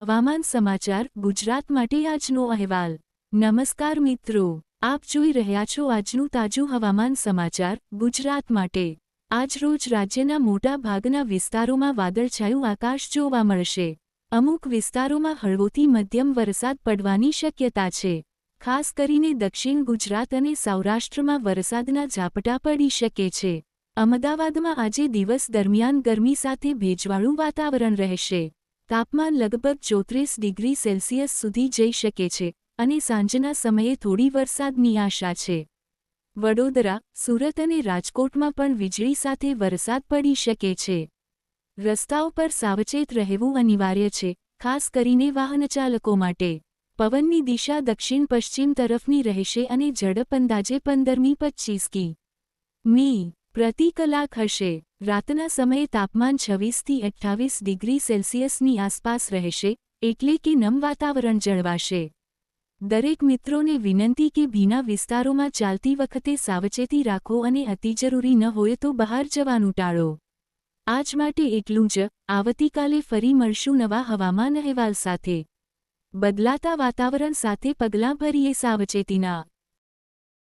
હવામાન સમાચાર ગુજરાત માટે આજનો અહેવાલ। નમસ્કાર મિત્રો, આપ જોઈ રહ્યા છો આજનું તાજું હવામાન સમાચાર ગુજરાત માટે। આજરોજ રાજ્યના મોટા ભાગના વિસ્તારોમાં વાદળછાયું આકાશ જોવા મળશે। અમુક વિસ્તારોમાં હળવોથી મધ્યમ વરસાદ પડવાની શક્યતા છે। ખાસ કરીને દક્ષિણ ગુજરાત અને સૌરાષ્ટ્રમાં વરસાદના ઝાપટા પડી શકે છે। અમદાવાદમાં આજે દિવસ દરમિયાન ગરમી સાથે ભેજવાળું વાતાવરણ રહેશે। તાપમાન લગભગ 34 ડિગ્રી સેલ્સિયસ સુધી જઈ શકે છે અને સાંજના સમયે થોડી વરસાદની આશા છે। વડોદરા, સુરત અને રાજકોટમાં પણ વીજળી સાથે વરસાદ પડી શકે છે। રસ્તાઓ પર સાવચેત રહેવું અનિવાર્ય છે, ખાસ કરીને વાહનચાલકો માટે। પવનની દિશા દક્ષિણ પશ્ચિમ તરફની રહેશે અને ઝડપ અંદાજે 15 થી 25 કિમી પ્રતિ કલાક હશે। રાતના સમયે તાપમાન 26 થી 28 ડિગ્રી સેલ્સિયસની આસપાસ રહેશે, એટલે કે નમ વાતાવરણ જળવાશે। દરેક મિત્રોને વિનંતી કે ભીના વિસ્તારોમાં ચાલતી વખતે સાવચેતી રાખો અને અતિજરૂરી ન હોય તો બહાર જવાનું ટાળો। આજ માટે એટલું જ। આવતીકાલે ફરી મળશું નવા હવામાન અહેવાલ સાથે। બદલાતા વાતાવરણ સાથે પગલાં ભરીએ સાવચેતીના।